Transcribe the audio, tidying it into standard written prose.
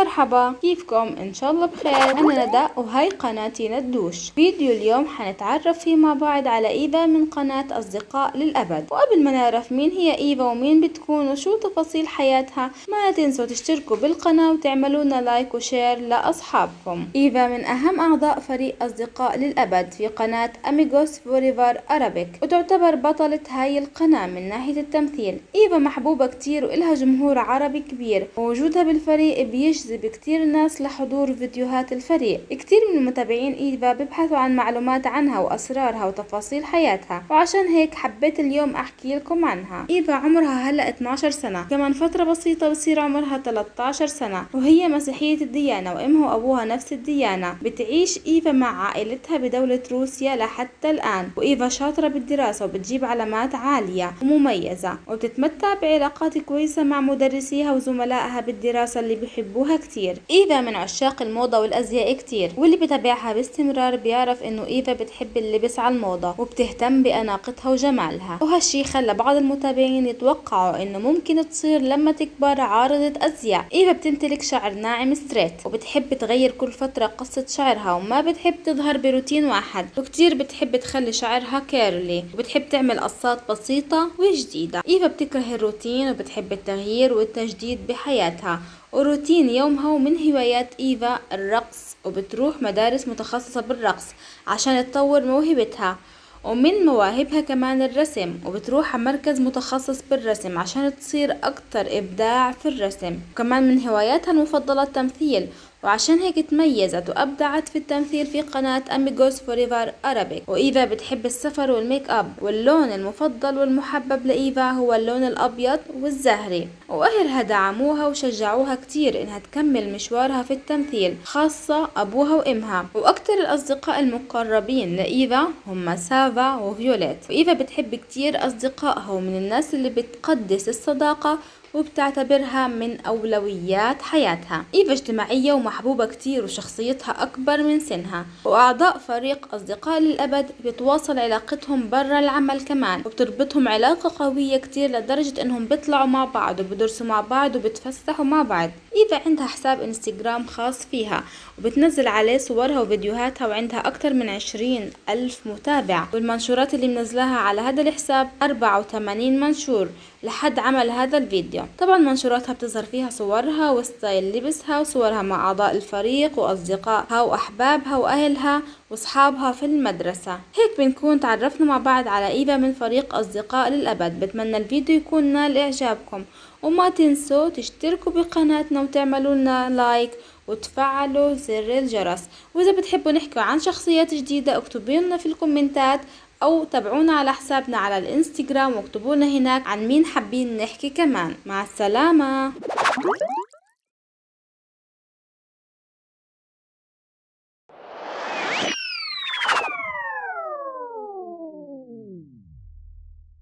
مرحبا، كيفكم؟ ان شاء الله بخير. انا ندى وهاي قناتي ندوش. فيديو اليوم حنتعرف فيه مع بعض على ايفا من قناة اصدقاء للابد. وقبل ما نعرف مين هي ايفا ومين بتكون وشو تفاصيل حياتها، ما تنسوا تشتركوا بالقناة وتعملوا لنا لايك وشير لاصحابكم. ايفا من اهم اعضاء فريق اصدقاء للابد في قناة اميغوس فوريفر ارابيك، وتعتبر بطلة هاي القناة من ناحية التمثيل. ايفا محبوبة كتير وإلها جمهور عربي كبير، ووجودها بالفريق بيجذب كتير ناس لحضور فيديوهات الفريق. كتير من المتابعين ايفا بيبحثوا عن معلومات عنها واسرارها وتفاصيل حياتها، وعشان هيك حبيت اليوم احكي لكم عنها. ايفا عمرها هلا 12 سنة، كمان فترة بسيطة بصير عمرها 13 سنة، وهي مسيحية الديانة وامها وابوها نفس الديانة. بتعيش ايفا مع عائلتها بدولة روسيا لحتى الان، وايفا شاطرة بالدراسة وبتجيب علامات عالية ومميزة، وبتتمتع بعلاقات كويسة مع مدرسيها وزملائها بالدراسة اللي بيحبوها كتير. ايفا من عشاق الموضة والازياء كتير، واللي بتابعها باستمرار بيعرف انه ايفا بتحب اللبس على الموضة وبتهتم باناقتها وجمالها، وهالشي خلى بعض المتابعين يتوقعوا انه ممكن تصير لما تكبر عارضة ازياء. ايفا بتمتلك شعر ناعم ستريت، وبتحب تغير كل فترة قصة شعرها، وما بتحب تظهر بروتين واحد، وكتير بتحب تخلي شعرها كيرلي، وبتحب تعمل قصات بسيطة وجديدة. ايفا بتكره الروتين وبتحب التغيير والتجديد بحياتها، وروتين يومها. ومن هوايات ايفا الرقص، وبتروح مدارس متخصصة بالرقص عشان تطور موهبتها. ومن مواهبها كمان الرسم، وبتروح على مركز متخصص بالرسم عشان تصير اكتر ابداع في الرسم. وكمان من هواياتها المفضلة التمثيل، وعشان هيك تميزت وابدعت في التمثيل في قناة اميغوس فوريفر ارابيك. وايفا بتحب السفر والميك اب، واللون المفضل والمحبب لايفا هو اللون الابيض والزهري. واهلها دعموها وشجعوها كتير انها تكمل مشوارها في التمثيل، خاصة ابوها وامها. واكتر الاصدقاء المقربين لايفا هم سافا وفيوليت. وايفا بتحب كتير اصدقائها، ومن الناس اللي بتقدس الصداقة وبتعتبرها من أولويات حياتها. إيفا اجتماعية ومحبوبة كتير، وشخصيتها أكبر من سنها. وأعضاء فريق أصدقاء للأبد بتواصل علاقتهم برا العمل كمان، وبتربطهم علاقة قوية كتير لدرجة إنهم بيطلعوا مع بعض وبدرسوا مع بعض وبتفسحوا مع بعض. إيفا عندها حساب انستغرام خاص فيها، وبتنزل عليه صورها وفيديوهاتها، وعندها أكتر من 20,000 متابع. والمنشورات اللي منزلها على هذا الحساب 84 منشور لحد عمل هذا الفيديو. طبعا منشوراتها بتظهر فيها صورها وستايل لبسها، وصورها مع أعضاء الفريق وأصدقائها وأحبابها وأهلها وأصحابها في المدرسة. هيك بنكون تعرفنا مع بعض على إيفا من فريق أصدقاء للأبد. بتمنى الفيديو يكون نال إعجابكم، وما تنسوا تشتركوا بقناتنا وتعملوا لنا لايك وتفعلوا زر الجرس. وإذا بتحبوا نحكي عن شخصيات جديدة اكتبوا لنا في الكومنتات، او تابعونا على حسابنا على الانستغرام واكتبوا لنا هناك عن مين حابين نحكي كمان. مع السلامة.